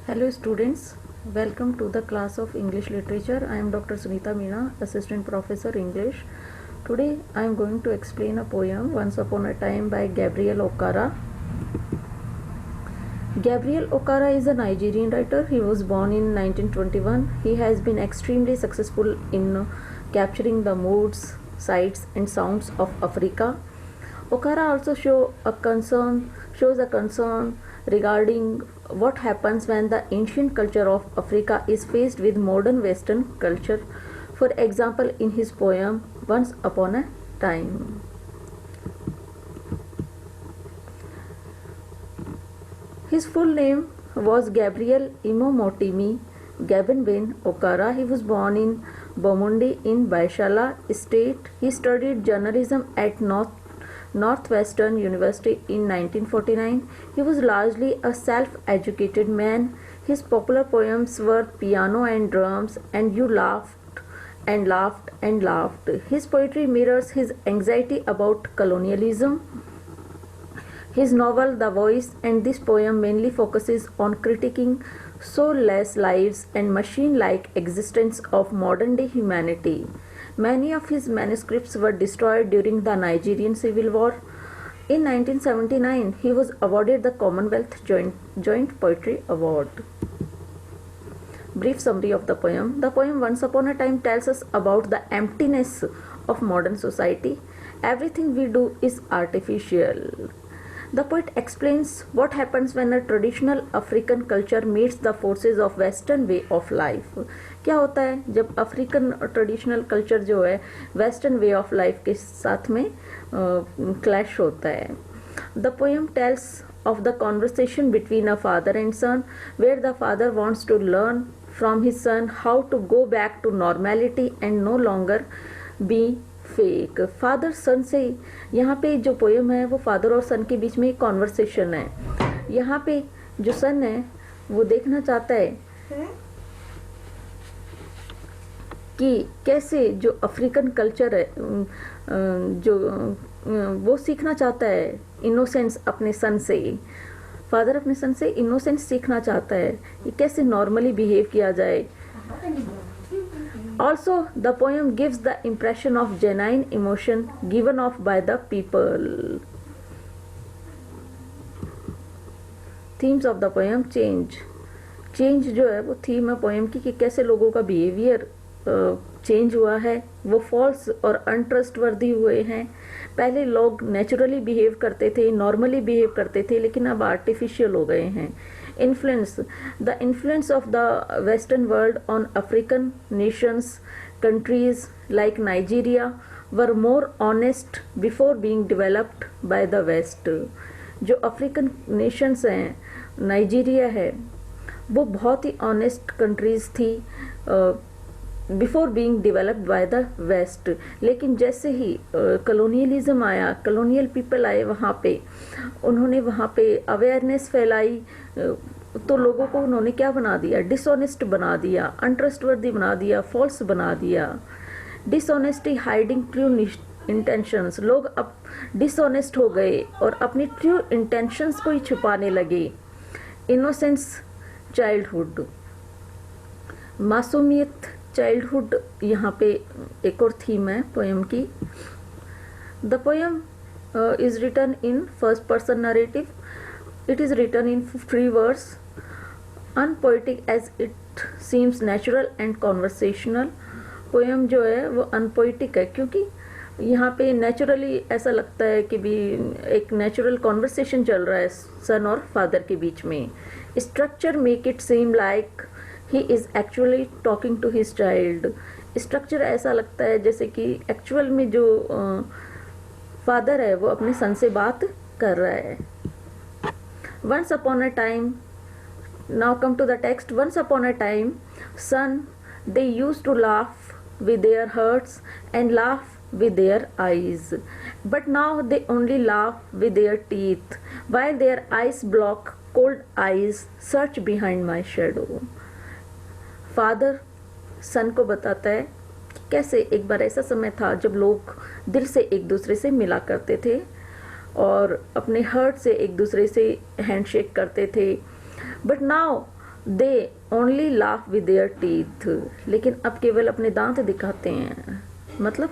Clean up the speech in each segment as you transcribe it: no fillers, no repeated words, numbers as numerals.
Hello students, welcome to the class of English Literature. I am Dr. Sunita Meena, Assistant Professor English. Today I am going to explain a poem Once Upon a Time by Gabriel Okara. Gabriel Okara is a Nigerian writer. He was born in 1921. He has been extremely successful in capturing the moods, sights and sounds of Africa. Okara also shows a concern regarding what happens when the ancient culture of Africa is faced with modern Western culture. For example, in his poem Once Upon a Time. His full name was Gabriel Imomotimi Gabenben Okara. He was born in Bomundi in Baishala State. He studied journalism at Northwestern University in 1949. He was largely a self-educated man. His popular poems were Piano and Drums and You Laughed and Laughed and Laughed. His poetry mirrors his anxiety about colonialism. His novel The Voice and this poem mainly focuses on critiquing soulless lives and machine-like existence of modern-day humanity. Many of his manuscripts were destroyed during the Nigerian Civil War. In 1979, he was awarded the Commonwealth Joint Poetry Award. Brief summary of the poem. The poem Once Upon a Time tells us about the emptiness of modern society. Everything we do is artificial. The poet explains what happens when a traditional African culture meets the forces of Western way of life. क्या होता है जब African traditional culture जो है western way of life के साथ में clash होता है. The poem tells of the conversation between a father and son, where the father wants to learn from his son how to go back to normality and no longer be fake. Father सन से यहाँ पे जो poem है वो father और सन के बीच में एक कॉन्वर्सेशन है. यहाँ पे जो सन है वो देखना चाहता है कि कैसे जो अफ्रीकन कल्चर है जो वो सीखना चाहता है इनोसेंस अपने सन से. फादर अपने सन से इनोसेंस सीखना चाहता है कि कैसे नॉर्मली बिहेव किया जाए. Also, the poem gives the impression of genuine emotion given off by the people. Themes of the poem change. Change जो है वो थीम है पोएम की कि कैसे लोगों का बिहेवियर चेंज हुआ है. वो फॉल्स और अनट्रस्टवर्दी हुए हैं. पहले लोग नेचुरली बिहेव करते थे, नॉर्मली बिहेव करते थे, लेकिन अब आर्टिफिशियल हो गए हैं. Influence. The influence of the Western world on African nations, countries like Nigeria were more honest before being developed by the West. जो अफ्रीकन नेशंस हैं, नाइजीरिया है, वो बहुत ही ऑनेस्ट कंट्रीज थी before being developed by the west. लेकिन जैसे ही कलोनियलिज्म आया, कलोनियल पीपल आए वहाँ पे, उन्होंने वहाँ पे अवेयरनेस फैलाई, तो लोगों को उन्होंने क्या बना दिया, डिसऑनेस्ट बना दिया, अनट्रस्टवर्दी बना दिया, फॉल्स बना दिया. Dishonesty hiding true intentions. लोग अब डिसऑनेस्ट हो गए और अपनी ट्रू इंटेंशंस को ही छुपाने लगे. Innocence childhood. मासूमियत चाइल्डहुड यहाँ पे एक और थीम है पोएम की. The poem is written in first person narrative. It is written in free verse, unpoetic as it seems natural and conversational. Poem जो है वो अनपोइटिक है क्योंकि यहाँ पे नेचुरली ऐसा लगता है कि भी एक नेचुरल कॉन्वर्सेशन चल रहा है सन और फादर के बीच में. Structure make it seem like he is actually talking to his child. Structure ऐसा लगता है जैसे कि एक्चुअल में जो फादर है वो अपने सन से बात कर रहा है. Once upon a time, now come to the text. Once upon a time, son, they used to laugh with their hearts and laugh with their eyes. But now they only laugh with their teeth, while their eyes block cold eyes search behind my shadow. Father सन को बताता है कैसे एक बार ऐसा समय था जब लोग दिल से एक दूसरे से मिला करते थे और अपने हर्ट से एक दूसरे से हैंडशेक करते थे. But now they only laugh with their teeth, लेकिन अब केवल अपने दांत दिखाते हैं, मतलब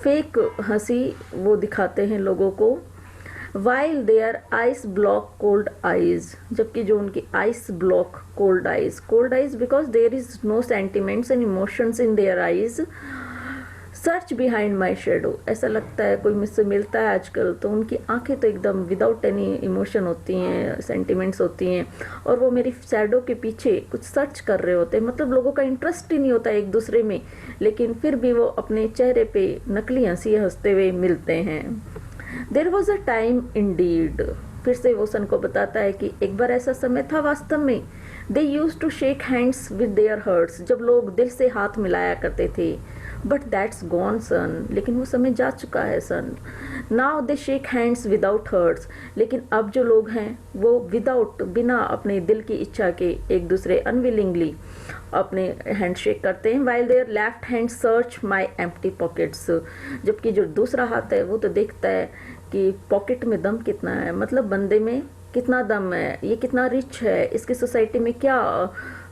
फेक हंसी वो दिखाते हैं लोगों को। While their ice block cold eyes, जबकि जो उनकी ice block cold eyes because there is no sentiments and emotions in their eyes. Search behind my shadow, ऐसा लगता है कोई मुझसे मिलता है आजकल तो उनकी आंखें तो एकदम विदाउट एनी इमोशन होती हैं, सेंटिमेंट्स होती हैं, और वो मेरी शैडो के पीछे कुछ सर्च कर रहे होते हैं। मतलब लोगों का इंटरेस्ट ही नहीं होता एक दूसरे में, लेकिन फिर भी वो अपने चेहरे पे नकली हंसी हंसते हुए मिलते हैं। There was a time indeed, फिर से वो सन को बताता है कि एक बार ऐसा समय था वास्तव में। दे use to shake hands with their hertz, जब लोग दिल से हाथ मिलाया करते थे। बट दैट्स गॉन सन, लेकिन वो समय जा चुका है सन। Now they shake hands without hertz, लेकिन अब जो लोग हैं वो विदाउट, बिना अपने दिल की इच्छा के एक दूसरे अनविलिंगली अपने हैंड शेक करते हैं। While their left hand search my empty pockets, जबकि जो दूसरा हाथ है वो तो देखता है कि पॉकेट में दम कितना है, मतलब बंदे में कितना दम है, ये कितना रिच है, इसकी सोसाइटी में क्या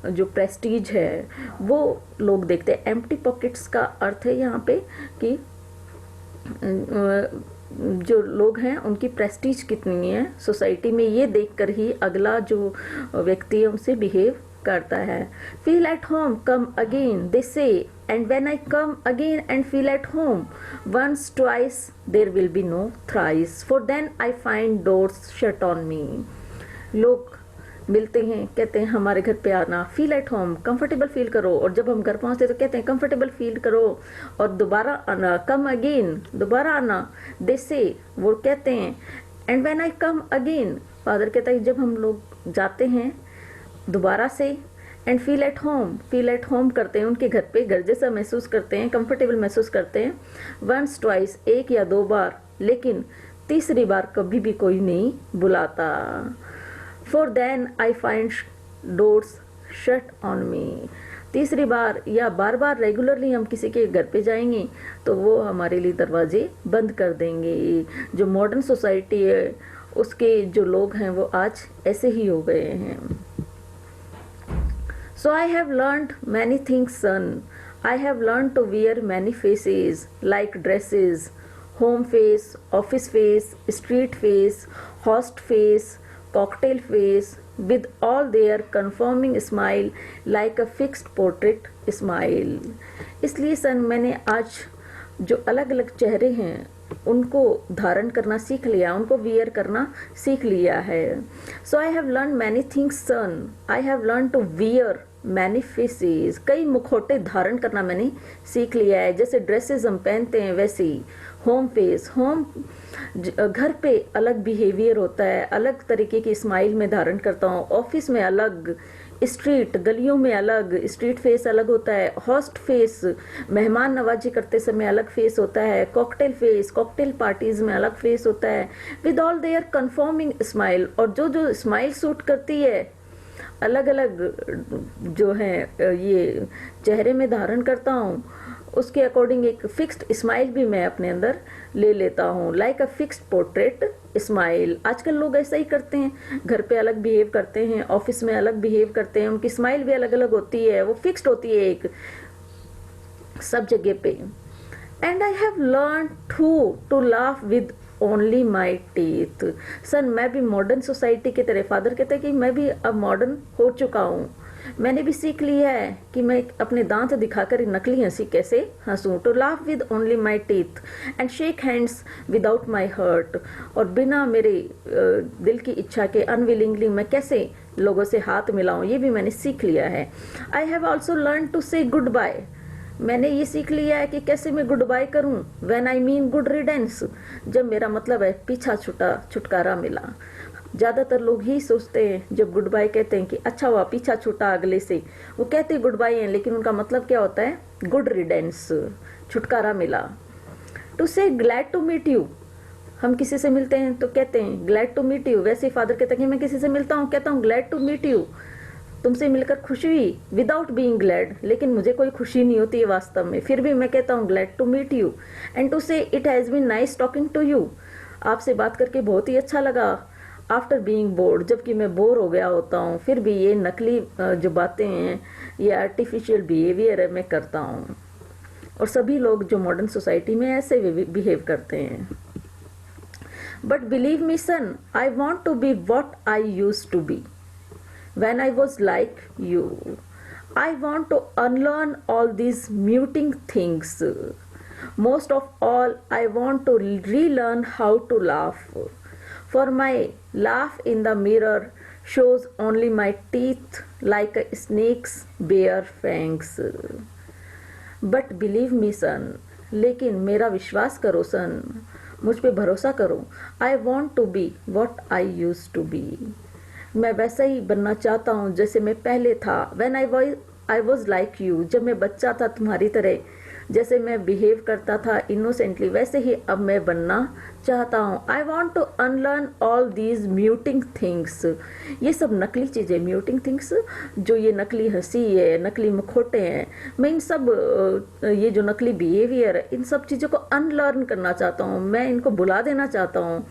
जो प्रेस्टीज है वो लोग देखते हैं। एम्प्टी पॉकेट्स का अर्थ है यहाँ पे कि जो लोग हैं उनकी प्रेस्टीज कितनी है सोसाइटी में, ये देखकर ही अगला जो व्यक्ति है उनसे बिहेव करता है। Feel at home come again they से, and when I come again and feel at home once twice there will be no thrice, for then I find doors shut on मी। लोग मिलते हैं, कहते हैं हमारे घर पे आना, feel at home, comfortable feel करो, और जब हम घर पहुंचते तो कहते हैं कंफर्टेबल फील करो और दोबारा आना, कम अगेन, दोबारा आना। दे से, वो कहते हैं, and when I come again, father कहता है जब हम लोग जाते हैं दोबारा से, एंड फील एट होम करते हैं, उनके घर पे घर जैसा महसूस करते हैं, कंफर्टेबल महसूस करते हैं। वंस ट्वाइस, एक या दो बार, लेकिन तीसरी बार कभी भी कोई नहीं बुलाता। For then I find doors shut on me, तीसरी बार या बार बार रेगुलरली हम किसी के घर पे जाएंगे तो वो हमारे लिए दरवाजे बंद कर देंगे। जो मॉडर्न सोसाइटी है उसके जो लोग हैं वो आज ऐसे ही हो गए हैं। So I have learned many things, son. I have learned to wear many faces, like dresses, home face, office face, street face, host face, cocktail face, with all their conforming smile, like a fixed portrait smile. इसलिए सन मैंने आज जो अलग अलग चेहरे हैं उनको धारण करना सीख लिया, उनको वियर करना सीख लिया है। सो I have learn many things sun, I have learn to wear many faces, कई मुखौटे धारण करना मैंने सीख लिया है। जैसे ड्रेसेस हम पहनते हैं वैसे ही होम फेस, होम घर पे अलग बिहेवियर होता है, अलग तरीके की स्माइल में धारण करता हूँ, ऑफिस में अलग, स्ट्रीट गलियों में अलग स्ट्रीट फेस अलग होता है, होस्ट फेस मेहमान नवाजी करते समय अलग फेस होता है, कॉकटेल फेस कॉकटेल पार्टीज में अलग फेस होता है, with all their confirming smile, और जो जो स्माइल सूट करती है अलग अलग जो है ये चेहरे में धारण करता हूँ उसके अकॉर्डिंग एक फिक्स्ड स्माइल भी मैं अपने अंदर ले लेता हूँ, like a fixed portrait smile. आजकल लोग ऐसा ही करते हैं, घर पे अलग बिहेव करते हैं, ऑफिस में अलग बिहेव करते हैं, उनकी स्माइल भी अलग अलग होती है, वो फिक्स्ड होती है एक सब जगह पे। And I have learn to laugh with only my teeth. सन मैं भी मॉडर्न सोसाइटी की तरह, फादर कहते हैं कि मैं भी अब मॉडर्न हो चुका हूँ, मैंने भी सीख लिया है कि मैं अपने दांत दिखाकर नकली हंसी कैसे हंसूं। To laugh with only my teeth and shake hands without my hurt, और बिना मेरे दिल की इच्छा के अनविलिंगली मैं कैसे लोगों से हाथ मिलाऊं, ये भी मैंने सीख लिया है। I have also learn to say good bye, मैंने ये सीख लिया है कि कैसे मैं गुड बाय करूं। When I mean good riddance, जब मेरा मतलब है पीछा छूटा छुटकारा मिला। ज़्यादातर लोग ही सोचते हैं जब गुड बाय कहते हैं कि अच्छा हुआ पीछा छूटा अगले से, वो कहते गुड बाय हैं लेकिन उनका मतलब क्या होता है गुड रिडेंस, छुटकारा मिला। टू से ग्लैड टू मीट यू, हम किसी से मिलते हैं तो कहते हैं ग्लैड टू मीट यू, वैसे फादर कहते हैं कि मैं किसी से मिलता हूँ कहता हूँ ग्लैड टू मीट यू, तुमसे मिलकर खुशी हुई, विदाउट बीइंग ग्लैड, लेकिन मुझे कोई खुशी नहीं होती है वास्तव में, फिर भी मैं कहता हूँ glad to meet you. And to से it has been nice talking to you, आपसे बात करके बहुत ही अच्छा लगा। आफ्टर बीइंग बोर्ड, जबकि मैं बोर हो गया होता हूँ, फिर भी ये नकली जो बातें हैं, ये आर्टिफिशियल बिहेवियर है, मैं करता हूँ। और सभी लोग जो मॉडर्न सोसाइटी में ऐसे बिहेव करते हैं। But believe me son, I want to be what I use to be when I was like you. I want to unlearn all these muting things. Most of all, I want to relearn how to laugh. For my laugh in the mirror shows only my teeth like a snake's bare fangs. But believe me son, लेकिन मेरा विश्वास करो सन, मुझ पे भरोसा करो। I want to be what I used to be. मैं वैसा ही बनना चाहता हूँ जैसे मैं पहले था। When I was like you, जब मैं बच्चा था तुम्हारी तरह, जैसे मैं बिहेव करता था इनोसेंटली, वैसे ही अब मैं बनना चाहता हूँ। I want to unlearn all these muting things. ये सब नकली चीज़ें, muting things, जो ये नकली हंसी है, नकली मुखौटे हैं, मैं इन सब ये जो नकली बिहेवियर है, इन सब चीज़ों को अनलर्न करना चाहता हूँ, मैं इनको भुला देना चाहता हूँ।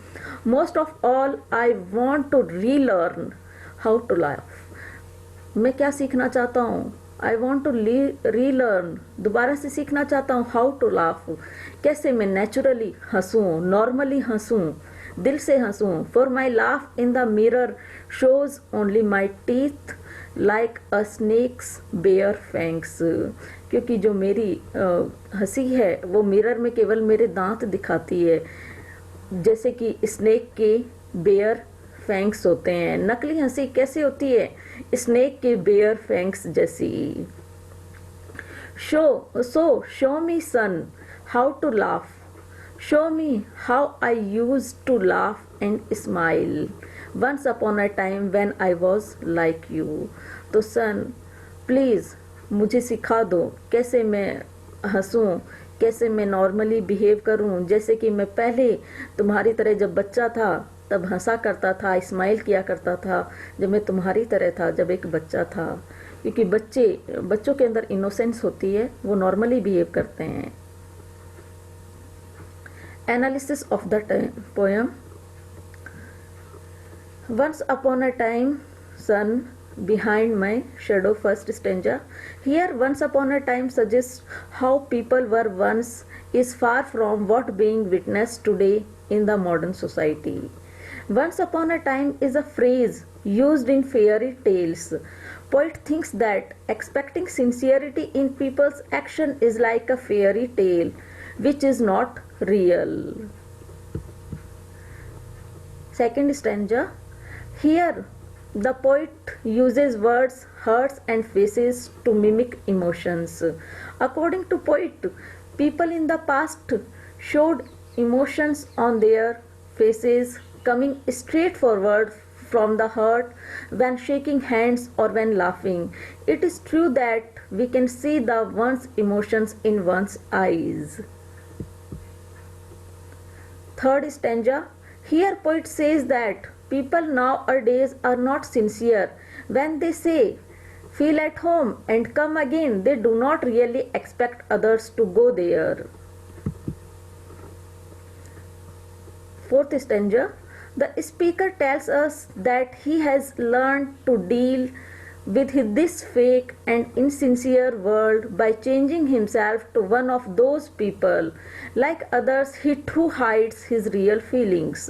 Most of all, I want to relearn how to laugh. मैं क्या सीखना चाहता हूँ? I want to relearn, दोबारा से सीखना चाहता हूँ how to laugh. कैसे मैं नेचुरली हंसूँ, नॉर्मली हंसूँ, दिल से हंसूँ। For my laugh in the mirror shows only my teeth like a snake's bare fangs. क्योंकि जो मेरी हंसी है वो मिरर में केवल मेरे दांत दिखाती है, जैसे कि स्नेक के बेयर फैंक्स होते हैं। नकली हंसी कैसे होती है? स्नेक के बेयर फैंक्स जैसी। Show me son how to laugh, show me how I use to laugh and smile once upon a time when I was like you. तो सन प्लीज़ मुझे सिखा दो कैसे मैं हंसूं, कैसे मैं नॉर्मली बिहेव करूं, जैसे कि मैं पहले तुम्हारी तरह जब बच्चा था तब हंसा करता था, स्माइल किया करता था, जब मैं तुम्हारी तरह था, जब एक बच्चा था। क्योंकि बच्चों के अंदर इनोसेंस होती है, वो नॉर्मली बिहेव करते हैं। Analysis of the poem. Once upon a time son behind my shadow, first stanza. Here once upon a time suggests how people were once is far from what being witnessed today in the modern society. Once upon a time is a phrase used in fairy tales. Poet thinks that expecting sincerity in people's action is like a fairy tale which is not real. Second stanza. Here the poet uses words, hearts and faces to mimic emotions. According to poet, people in the past showed emotions on their faces coming straight forward from the heart when shaking hands or when laughing. It is true that we can see the one's emotions in one's eyes. Third stanza. Here poet says that people nowadays are not sincere when they say feel at home and come again. They do not really expect others to go there. Fourth stanza. The speaker tells us that he has learned to deal with this fake and insincere world by changing himself to one of those people. Like others, he too hides his real feelings.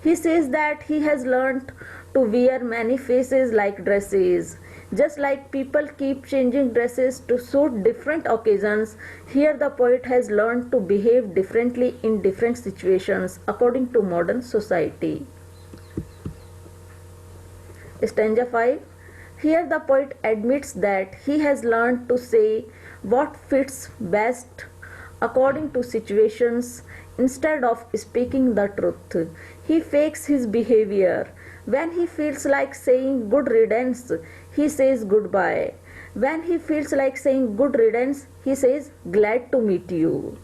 He says that he has learned to wear many faces like dresses. Just like people keep changing dresses to suit different occasions, here the poet has learned to behave differently in different situations according to modern society. Stanza 5. Here the poet admits that he has learned to say what fits best according to situations instead of speaking the truth. He fakes his behavior. When he feels like saying good riddance, he says goodbye. When he feels like saying good riddance, he says glad to meet you.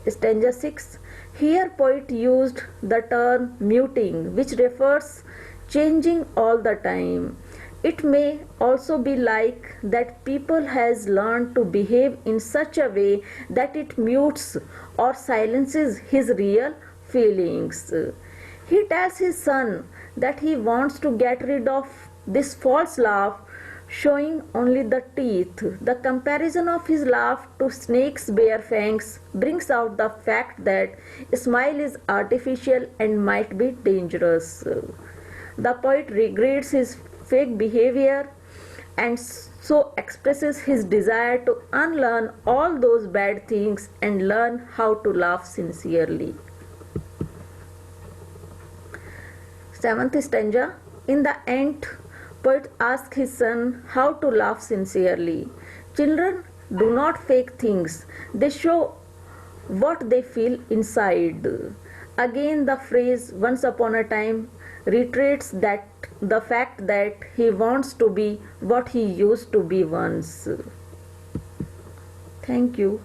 Stanza 6. Here poet used the term muting, which refers changing all the time. It may also be like that people has learned to behave in such a way that it mutes or silences his real feelings. He tells his son that he wants to get rid of this false laugh, showing only the teeth. The comparison of his laugh to snake's bare fangs brings out the fact that a smile is artificial and might be dangerous. The poet regrets his fake behavior and so expresses his desire to unlearn all those bad things and learn how to laugh sincerely. Seventh stanza. In the end, poet asks his son how to laugh sincerely. Children do not fake things, they show what they feel inside. Again, the phrase once upon a time reiterates that the fact that he wants to be what he used to be once. Thank you.